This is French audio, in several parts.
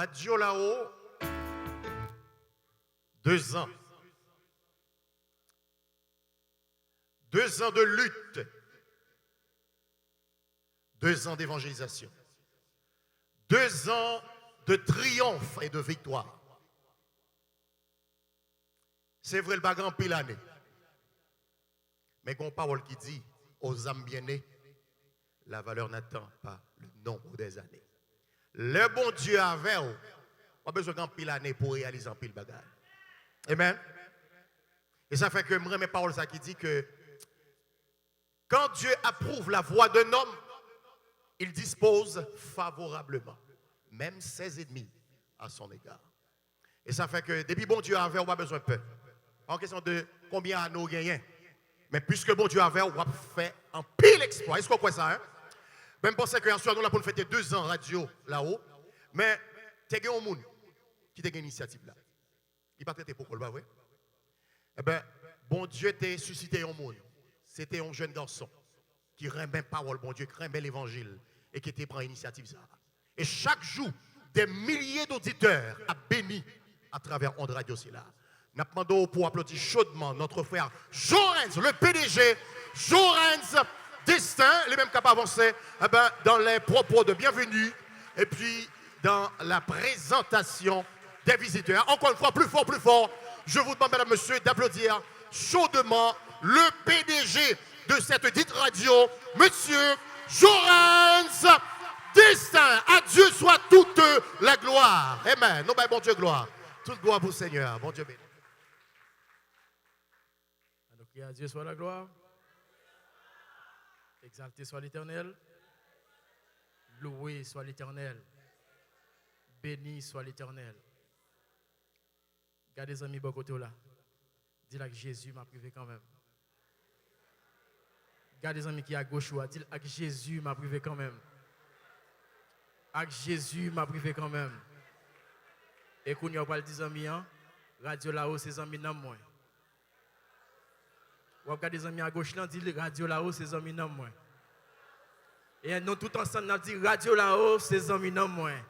Radio là-haut, 2 ans. 2 ans de lutte. 2 ans d'évangélisation. 2 ans de triomphe et de victoire. C'est vrai, le bagan pile l'année. Mais qu'on parole qui dit aux âmes bien-nées, la valeur n'attend pas le nombre des années. Le bon Dieu avait, pas besoin d'un pile l'année pour réaliser un pile bagage. Amen. Et ça fait que moi, mes paroles, ça qui dit que quand Dieu approuve la voix d'un homme, il dispose favorablement, même ses ennemis à son égard. Et ça fait que depuis bon Dieu avait, on n'a pas besoin de peur. En question de combien d'années on gagne. Mais puisque bon Dieu avait, on va faire un pile exploit. Est-ce qu'on croit ça? Hein? Même pensez que nous là pour nous fêter 2 ans radio là-haut. Mais tu as un monde qui a une initiative là. Il pas traité pour quoi, vrai? Eh bien, bon Dieu t'a suscité un monde. C'était un jeune garçon qui remet parole, bon Dieu, qui remet l'évangile et qui était prend initiative ça. Et chaque jour, des milliers d'auditeurs a béni à travers Onde Radio là. Nous demandons pour applaudir chaudement notre frère Jorenz, le PDG, Jorenz Destin, les mêmes capables d'avancer dans les propos de bienvenue et puis dans la présentation des visiteurs. Encore une fois, plus fort, je vous demande, mesdames, messieurs, d'applaudir chaudement le PDG de cette dite radio, monsieur Jorenz Destin. À Dieu soit toute la gloire. Amen. Non, bon Dieu, gloire. Toute gloire pour le Seigneur. Bon Dieu béni. À Dieu soit la gloire. Exalté soit l'Éternel. Loué soit l'Éternel. Béni soit l'Éternel. Gardez les amis Bokoto là. Dis-là que Jésus m'a privé quand même. Gardez les amis qui à gauche ou dis-là que Jésus m'a privé quand même. Avec Jésus m'a privé quand même. Et qu'on y a pas des amis, radio là-haut, ses amis non moins. Ou regardez des amis à gauche là, dit radio là-haut, ses amis non moins. Et nous tout ensemble, on dit radio là-haut, ses amis non moins.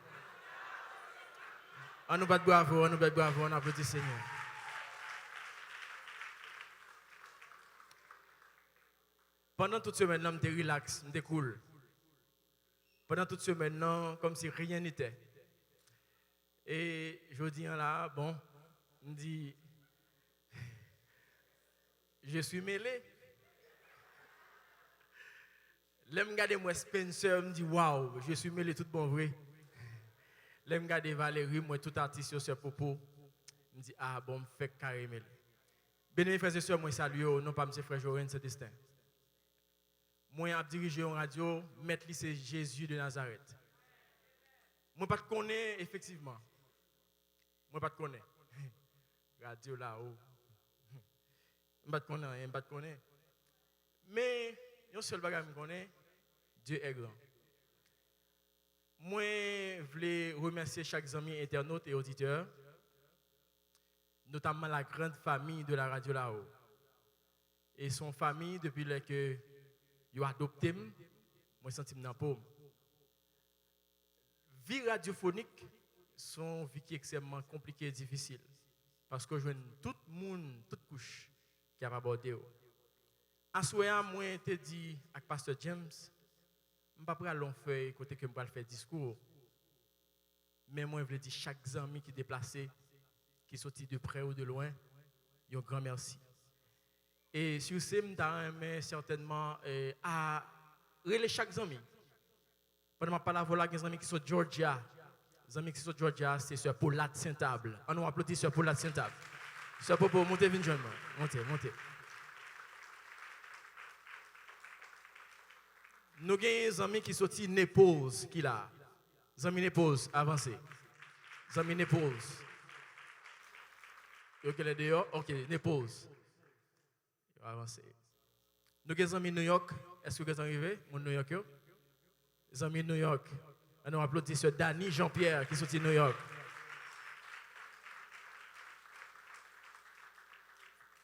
On nous bat bravo, on applaudit Seigneur. Pendant toute semaine, on était relax, on était cool. Pendant toute semaine, comme si rien n'était. Et je dis là, bon, on dit, je suis mêlé. Là, je regarde moi Spencer, me dit, waouh, je suis mêlé tout bon vrai. Là, je regarde Valérie, moi tout artiste sur ce propos. Me dit, ah bon, me fait carré mêlé. Bien, frères et sœurs, moi salue, non pas M. Frère Jorin, c'est destin. Moi, je dirige une radio, mettre c'est Jésus de Nazareth. Moi, pas de connais, effectivement. Moi, pas de connais. Radio là-haut. Je ne pas de connais. Mais, un seul bagage que je connais, Dieu est grand. Moi, je voulais remercier chaque ami internaute et auditeur, notamment la grande famille de la radio là-haut. Et son famille, depuis que ils ont adopté, moi, je sens dans la paume. Vie radiophonique, son vie qui est extrêmement compliquée et difficile. Parce que je vois tout le monde, toute couche qui a abordé. À ce moment, moi, je dit avec Pasteur James, je ne vais pas prendre long feuille côté que je vais faire discours. Mais moi, je veux dire chaque ami qui est déplacé, qui est sorti de près ou de loin, un grand merci. Et si vous savez, je certainement à relayer chaque ami. Pendant que je parle à des amis qui sont de Georgia. Les amis qui sont de Georgia, c'est Sœur Paulette Saint-Table. On nous applaudit Sœur Paulette Saint-Table. Sœur Popo, montez, venez jeune. Montez. Nous avons des amis qui sont de Népose, qui là. Les amis Népose, avancez. Les amis Népose. Ok, les dehors, ok, Népose. Avancer. Nous avons des amis New York. Est-ce que vous êtes arrivés, mon New York? Les amis New York. On nous applaudit ce Danny Jean-Pierre qui sont de New York.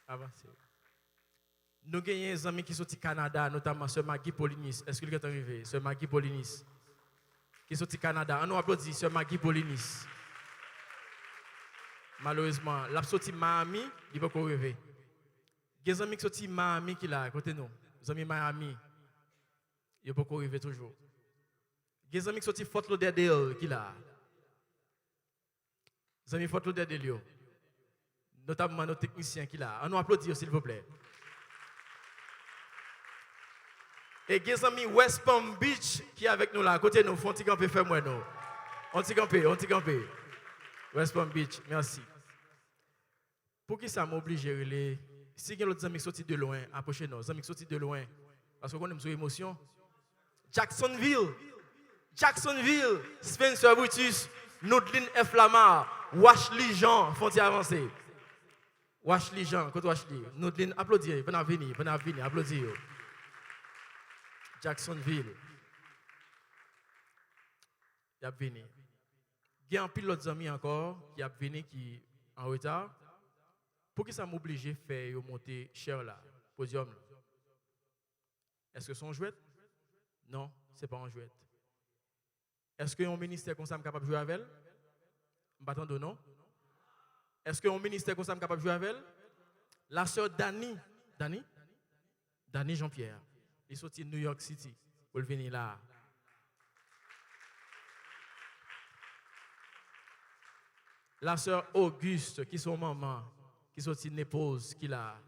Avancez. Nous avons des amis qui sont du Canada, notamment ce Maggie Polinis. Est-ce que vous êtes arrivé? Ce Maggie Polinis. Qui sont du Canada. On nous applaudit ce Maggie Polinis. Malheureusement, la sorti Miami, il va pas rêver. Il y a des amis qui sorti Miami qui là à côté nous. Les amis Miami, il va pas rêver toujours. Il y a des amis qui sorti Fort Lauderdale qui là. Les amis Fort Lauderdale, notamment nos techniciens qui là. On nous applaudit s'il vous plaît. Et il y a des amis West Palm Beach qui est avec nous là à côté nous. Font-ils camper faire moi nous. On t'y camper. West Palm Beach, merci. Pour qui ça m'oblige à les si il y a d'autres amis qui sortent de loin, approchez-nous, les amis qui sortent de loin, parce qu'on aime sur émotion. Jacksonville, Spencer Brutus, Nodeline F. Lamar, Washley Jean, font-ils avancer. Washley Jean, côté Washley, Nodeline, applaudissez, venez, applaudissez. Jacksonville, il y a venu. Il y a un pilote d'amis encore qui a venu qui en retard. Pour que ça m'oblige à faire monter cher là, podium. Est-ce que c'est un jouet? Non, ce n'est pas un jouet. Est-ce qu'un ministère comme ça est capable de jouer avec elle? M'attendons non. Est-ce qu'un ministère comme ça est capable de jouer avec elle? La sœur Dani Jean-Pierre, il est sorti de New York City pour venir là. La sœur Auguste, qui est son maman, qui est sortie de Népose, qui là.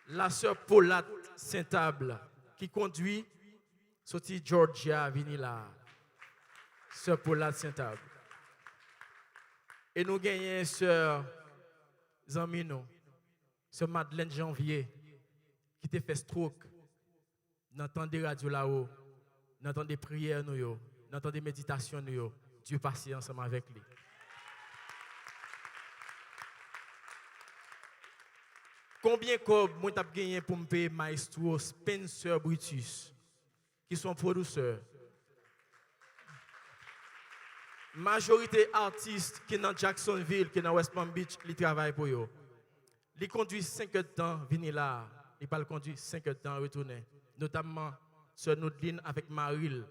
La sœur Paulette Saint-Able, qui conduit, sortie Georgia, venir là. Sœur Paulette Saint-Able. Et nous gagnons sœur Zamino, sœur Madeleine Janvier, qui te fait stroke. Nous entendons des radios là-haut, nous entendons des prières, nous entendons des méditations, nous. Dieu passe ensemble avec lui. Combien de moi t'as gagné pour me payer maestro Spencer Brutus, qui sont producteurs? Majorité artistes qui sont dans Jacksonville, qui sont dans West Palm Beach, ils travaillent pour eux. Ils conduisent 5 heures de temps, venir là. Ils parlent conduire 5 heures de temps, retourner. Notamment sur notre ligne avec Maril,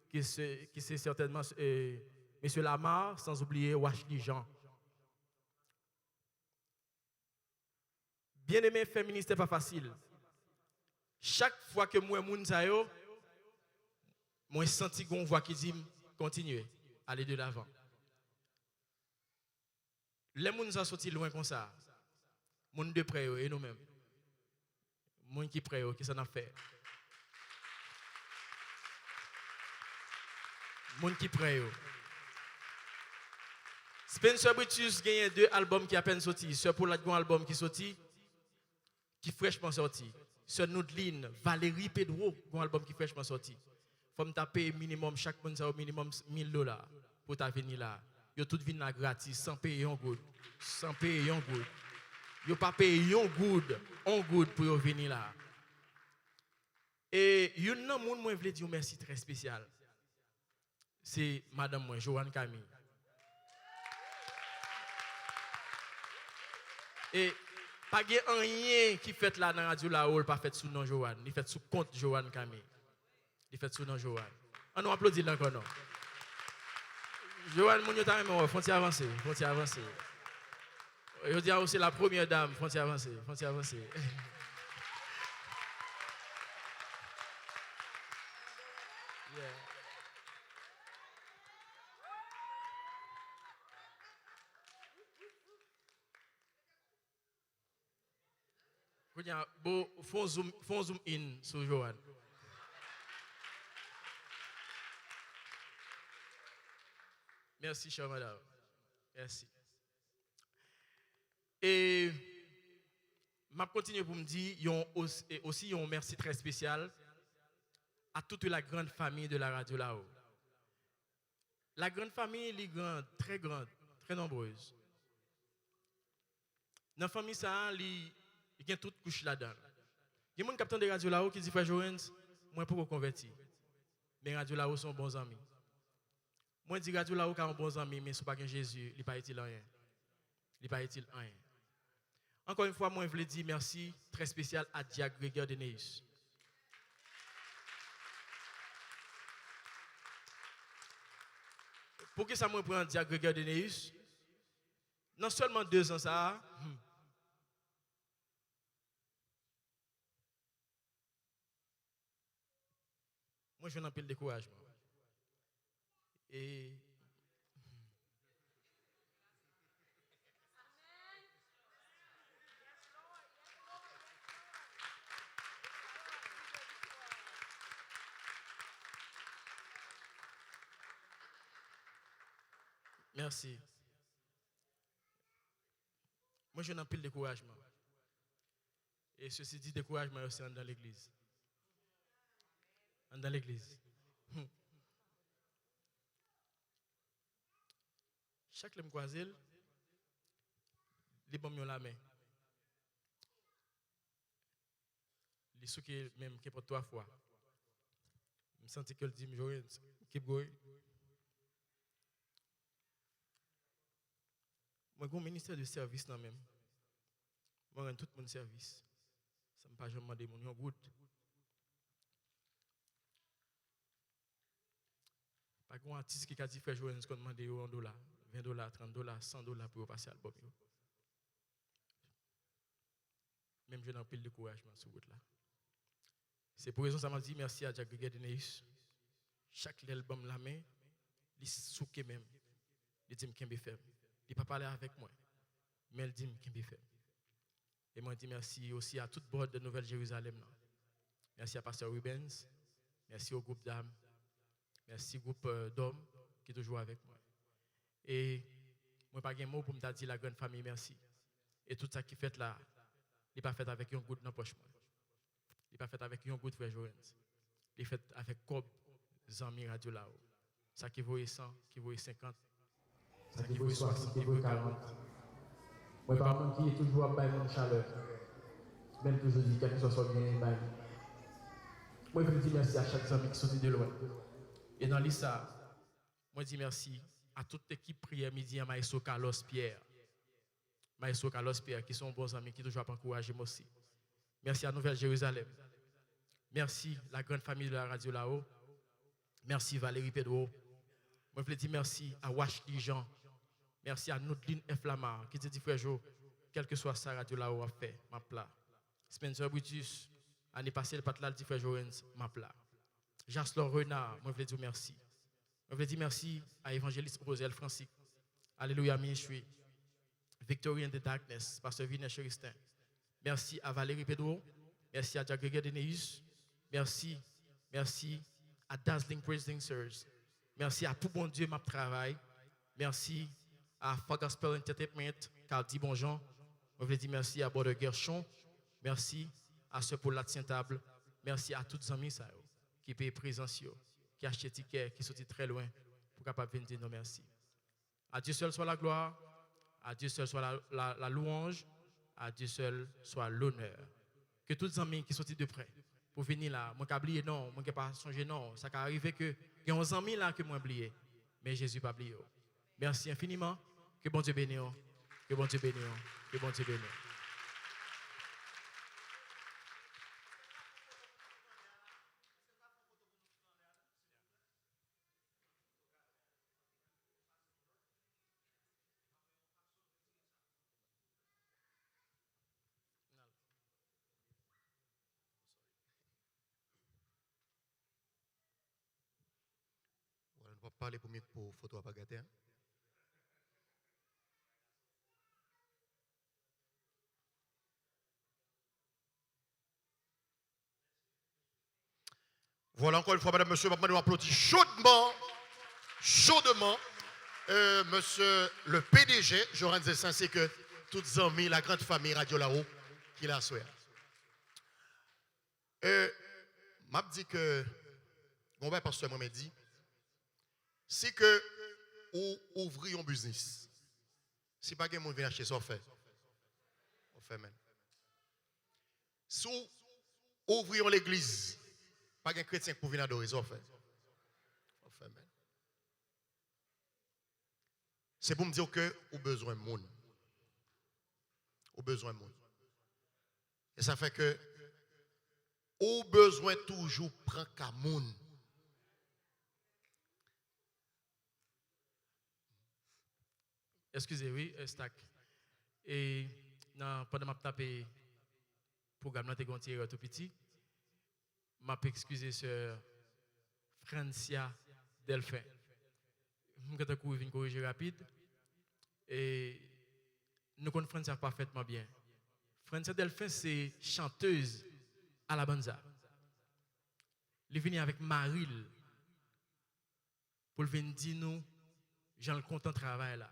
qui c'est certainement Monsieur Lamar, sans oublier Washley Jean. Bien-aimé, féministe n'est pas facile. Chaque fois que moi, je sens une voix qui dit continuez, allez de l'avant. Les gens sont sortis loin comme ça. Les gens de près et nous-mêmes. Les gens qui près, qui s'en a fait. Les gens qui près. Spencer Brutus gagne 2 albums qui à peine sortis. Sœur Paulette a un album qui sorti, qui fraîchement sorti. Sœur Nodeline, Valérie Pedro a un album qui fraîchement sorti. Faut me taper minimum chaque mois au minimum $1000 pour ta venir là. Yo tout vinn là gratis sans payer un good. Sans payer un good. Yo pas payer un good pour yo venir là. Et yon nan moun moi vle dire merci très spécial. C'est madame moi Joanne Camille. Et pas de rien qui fait là dans la radio là, pas fait sous nom Joanne, il fait sous compte Joanne Camille. Il fait sous nom Joanne. On nous applaudit là encore non. Joanne mon yo ta même faut avancer. Je dis aussi la première dame, faut avancer. Font zoom in sur Joanne. Merci, chère madame. Merci. Et je continue pour me dire aussi un merci très spécial à toute la grande famille de la radio là-haut. La grande famille, elle est grande, très nombreuse. Dans la famille, ça, il y a toutes couches là-dedans. Il y a des capitaines de radio là-haut qui disent, frère Joens, moi pour convertir. Mais radio là-haut sont bons amis. Moi, je dis radio là-haut sont bons amis, mais si ce n'est pas Jésus, il n'est pas utile rien. Il n'est pas utile rien. Encore une fois, moi, je voulais dire merci très spécial à Diacre Grégoire Deneus. Pour que ça me prenne Diacre Grégoire Deneus, Non seulement 2 ans ça, moi je n'ai pas le découragement. Et merci. Moi je n'ai pas le découragement. Et ceci dit, découragement aussi dans l'église. Dans l'église. Chaque lème croisé, les bombes la main. Les sous qui même qui pour 3 fois. Je sens que le dit keep going. Moi j'ai un ministère de service là même. Moi rends tout mon service. Ça me pas jamais demander mon good. Pas un artiste qui a dit frère Joël qu'on demande $1, $20, $30, $100 pour passer l'album. Même je n'ai pas de couragement sur route là. C'est pour raison que ça m'a dit merci à Jack Gregedeneus. Chaque album la main, il souke même. Il dit qu'il me fait. Il pas parler avec moi. Mais il dit qu'il me fait. Et moi je dis merci aussi à toute bord de Nouvelle-Jérusalem. Merci à Pasteur Rubens. Merci au groupe d'âmes. Merci au groupe d'hommes qui est toujours avec moi. Et moi pas un mot pour me dire la grande famille merci. Et tout ça qui fait là, il n'est pas fait avec un goût dans la poche. Il n'est pas fait avec un goût de frère Joëns. Il est fait avec Cob, Zami Radio là-haut. Ça qui vaut 100, qui vaut 50. Ça qui vaut 60, qui vaut 40. Moi, par contre, qui est toujours à bailler mon chaleur. Même toujours dit, quelque chose soit bien bailler. Moi, je veux dire merci à chaque ami qui sont de loin. Et dans l'ISA, moi, je dis merci à toute l'équipe prière midi à Maestro Carlos Pierre. Maestro Carlos Pierre, qui sont bons amis, qui toujours encouragé moi aussi. Merci à Nouvelle-Jérusalem. Merci la grande famille de la radio là-haut. Merci Valérie Pedro. Moi, je veux dire merci à Washly Jean. Merci à Noudline F. Lamar, qui dit frère Jo, quel que soit sa radio là-haut a fait, ma plat. Spencer Brutus, l'année passée, le patla dit frère Joëns, ma plat. Jaslor Renard, moi, je veux dire merci. Je veux dire merci à Évangéliste Rosel Francis. Alléluia, Michoui. Victory in the Darkness, Pasteur Viner Cheristin. Merci à Valérie Pedro. Merci à Jack Gregedeneus. Merci à Dazzling Praise Dancers. Merci à tout bon Dieu, ma travail. Merci à For Gospel Entertainment, Cardi Bonjean. Je veux dire merci à Border Gershon. Merci à ceux pour la table. Merci à tous les amis qui payent présence, qui achètent tickets, qui sont très loin pour capable venir dire non merci. À Dieu seul soit la gloire, à Dieu seul soit la louange, à Dieu seul soit l'honneur. Que tous les amis qui sont de près pour venir là, moi qui oublié non, moi qui pas songé non, ça peut arriver que il y a 11 amis là que moi oublié, mais Jésus pas oublié. Merci infiniment, que bon Dieu bénisse, que bon Dieu bénisse, que bon Dieu bénisse. On ne va pas parler pour photo à pas gâter. Hein? Voilà encore une fois, madame, monsieur, nous applaudissons chaudement, monsieur le PDG, Joran Zessin, c'est que toutes les amis, la grande famille Radio Là-haut, qui l'a souhaité. M'a dit que, mon père pasteur m'a dit, c'est que ou ouvrir un business. Si pas quelqu'un vient acheter ça, on fait. On fait même. Si ouvrir l'église, pas un chrétien pour venir adorer, ça on fait. On fait même. C'est pour me dire que vous avez besoin de monde. Vous avez besoin de monde. Et ça fait que vous avez besoin toujours de prendre qu'à monde. Excusez, oui, stack. Et pendant que je tapé le programme, je suis tout petit. Je m'appelle excusez sœur Francia Delphin. Je vais corriger rapide. Et nous connaissons Francia parfaitement bien. Francia Delphin, c'est chanteuse à la banza. Elle est venue avec Maril pour venir dire nous, j'en content de travail là.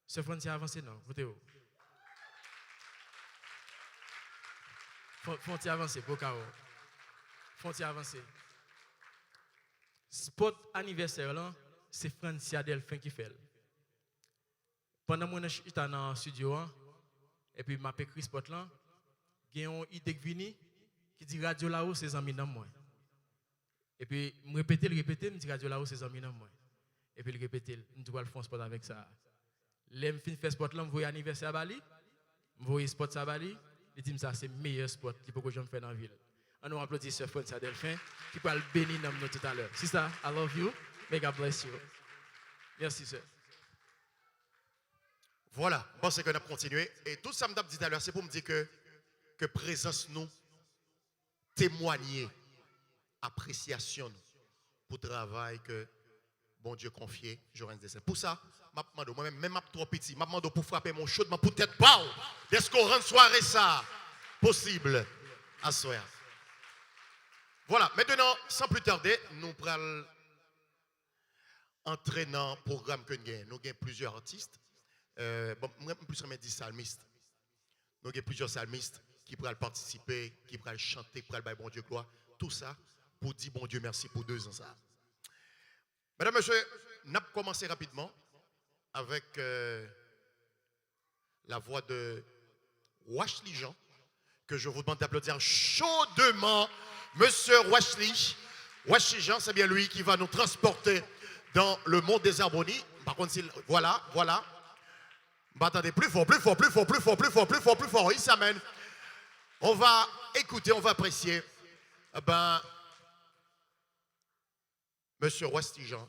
Ce Francia avancé, non? Votez-vous. Font-ils avancer, pour Caro? Font-ils avancer? Spot anniversaire là, c'est Francia Delphin qui fait. Pendant que j'étais dans le studio, et puis je écrit spot là, il y a une idée qui vient qui dit radio là-haut, c'est amis dans moi. Et puis je répète, je dis radio là-haut, c'est amis dans moi. Et puis je répète, je dois le faire spot avec ça. L'aime fin fait spot là, je vois anniversaire à Bali, je vois spot à Bali. Il dit ça c'est le meilleur spot qui peut que je me fais dans la ville. On nous applaudit sur Francia Delphin qui peut le bénir dans nous tout à l'heure. Sister, I love you. May God bless you. Merci, sir. Voilà, bon, c'est qu'on a continué. Et tout ça, je me dit tout à l'heure, c'est pour me dire que présence nous, témoigner, appréciation pour le travail que bon Dieu confié, j'aurais un dessin. Pour ça, je demande, moi-même, même trop petit, je demande pour frapper mon chaudement pour tête bas. Est-ce qu'on rend soirée ça possible à soir? Voilà, maintenant, sans plus tarder, nous prenons entrer dans le programme que nous avons. Nous avons plusieurs artistes. Bon, moi, plus on 10 salmistes. Nous avons plusieurs salmistes qui pourraient participer, qui pourraient chanter, qui pourraient dire bon Dieu gloire. Tout ça pour dire bon Dieu merci pour 2 ans. Ça. Mesdames, messieurs, nous allons commencer rapidement avec la voix de Washley Jean, que je vous demande d'applaudir chaudement. Monsieur Washley Jean, c'est bien lui qui va nous transporter dans le monde des harmonies. Par contre, voilà. Bah, attendez, plus fort. Il s'amène. On va écouter, on va apprécier. Monsieur Washley Jean